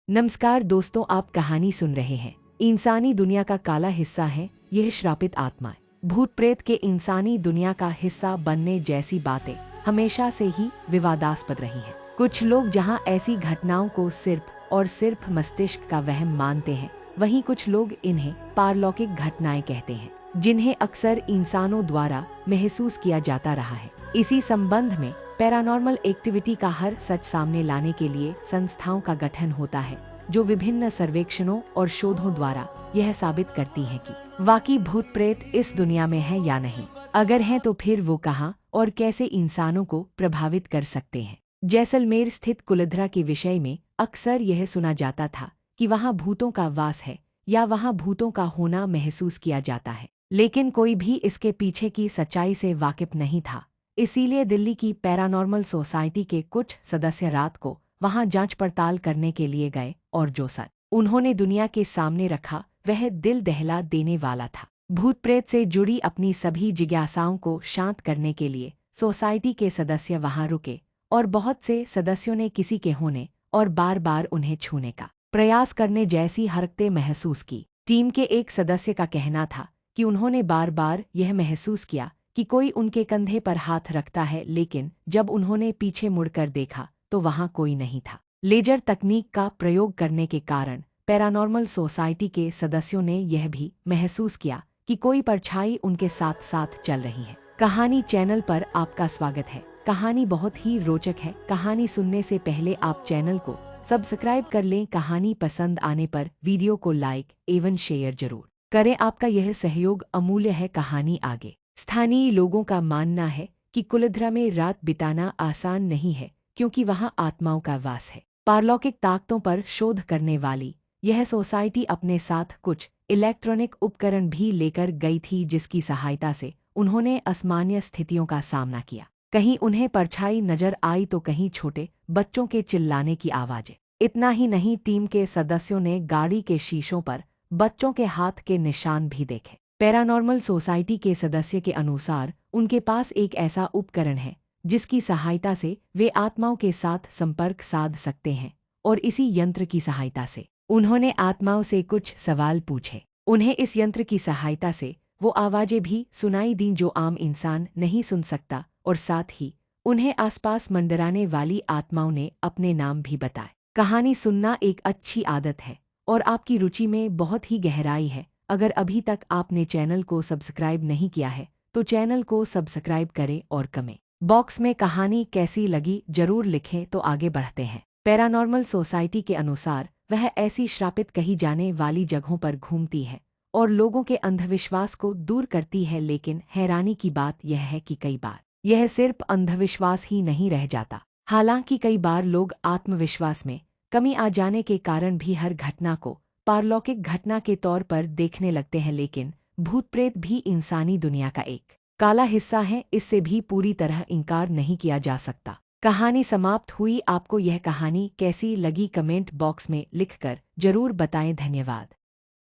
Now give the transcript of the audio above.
नमस्कार दोस्तों, आप कहानी सुन रहे हैं। इंसानी दुनिया का काला हिस्सा है यह श्रापित आत्माएं। भूत प्रेत के इंसानी दुनिया का हिस्सा बनने जैसी बातें हमेशा से ही विवादास्पद रही हैं। कुछ लोग जहां ऐसी घटनाओं को सिर्फ और सिर्फ मस्तिष्क का वहम मानते हैं, वहीं कुछ लोग इन्हें पारलौकिक घटनाएं कहते हैं, जिन्हें अक्सर इंसानों द्वारा महसूस किया जाता रहा है। इसी संबंध में पैरानॉर्मल एक्टिविटी का हर सच सामने लाने के लिए संस्थाओं का गठन होता है, जो विभिन्न सर्वेक्षणों और शोधों द्वारा यह साबित करती हैं कि वाकई भूत प्रेत इस दुनिया में है या नहीं। अगर हैं तो फिर वो कहाँ और कैसे इंसानों को प्रभावित कर सकते हैं। जैसलमेर स्थित कुलधरा के विषय में अक्सर यह सुना जाता था कि वहाँ भूतों का वास है या वहाँ भूतों का होना महसूस किया जाता है, लेकिन कोई भी इसके पीछे की सच्चाई से वाकिफ नहीं था। इसीलिए दिल्ली की पैरानॉर्मल सोसाइटी के कुछ सदस्य रात को वहां जांच पड़ताल करने के लिए गए और जो सच उन्होंने दुनिया के सामने रखा वह दिल दहला देने वाला था। भूत प्रेत से जुड़ी अपनी सभी जिज्ञासाओं को शांत करने के लिए सोसाइटी के सदस्य वहां रुके और बहुत से सदस्यों ने किसी के होने और बार बार उन्हें छूने का प्रयास करने जैसी हरकतें महसूस की। टीम के एक सदस्य का कहना था कि उन्होंने बार बार यह महसूस किया कि कोई उनके कंधे पर हाथ रखता है, लेकिन जब उन्होंने पीछे मुड़कर देखा तो वहां कोई नहीं था। लेजर तकनीक का प्रयोग करने के कारण पैरानॉर्मल सोसाइटी के सदस्यों ने यह भी महसूस किया कि कोई परछाई उनके साथ साथ चल रही है। कहानी चैनल पर आपका स्वागत है। कहानी बहुत ही रोचक है। कहानी सुनने से पहले आप चैनल को सब्सक्राइब कर लें। कहानी पसंद आने पर वीडियो को लाइक एवं शेयर जरूर करें, आपका यह सहयोग अमूल्य है। कहानी आगे। स्थानीय लोगों का मानना है कि कुलधरा में रात बिताना आसान नहीं है, क्योंकि वहां आत्माओं का वास है। पारलौकिक ताकतों पर शोध करने वाली यह सोसाइटी अपने साथ कुछ इलेक्ट्रॉनिक उपकरण भी लेकर गई थी, जिसकी सहायता से उन्होंने असामान्य स्थितियों का सामना किया। कहीं उन्हें परछाई नजर आई तो कहीं छोटे बच्चों के चिल्लाने की आवाजें। इतना ही नहीं, टीम के सदस्यों ने गाड़ी के शीशों पर बच्चों के हाथ के निशान भी देखे। पैरानॉर्मल सोसाइटी के सदस्य के अनुसार उनके पास एक ऐसा उपकरण है जिसकी सहायता से वे आत्माओं के साथ संपर्क साध सकते हैं, और इसी यंत्र की सहायता से उन्होंने आत्माओं से कुछ सवाल पूछे। उन्हें इस यंत्र की सहायता से वो आवाजें भी सुनाई दीं जो आम इंसान नहीं सुन सकता, और साथ ही उन्हें आसपास मंडराने वाली आत्माओं ने अपने नाम भी बताए। कहानी सुनना एक अच्छी आदत है और आपकी रुचि में बहुत ही गहराई है। अगर अभी तक आपने चैनल को सब्सक्राइब नहीं किया है तो चैनल को सब्सक्राइब करें और कमेंट बॉक्स में कहानी कैसी लगी जरूर लिखें। तो आगे बढ़ते हैं। पैरानॉर्मल सोसाइटी के अनुसार वह ऐसी श्रापित कही जाने वाली जगहों पर घूमती है और लोगों के अंधविश्वास को दूर करती है, लेकिन हैरानी की बात यह है कि कई बार यह सिर्फ अंधविश्वास ही नहीं रह जाता। हालांकि कई बार लोग आत्मविश्वास में कमी आ जाने के कारण भी हर घटना को पारलौकिक घटना के तौर पर देखने लगते हैं, लेकिन भूत प्रेत भी इंसानी दुनिया का एक काला हिस्सा है, इससे भी पूरी तरह इनकार नहीं किया जा सकता। कहानी समाप्त हुई। आपको यह कहानी कैसी लगी कमेंट बॉक्स में लिखकर जरूर बताएं। धन्यवाद।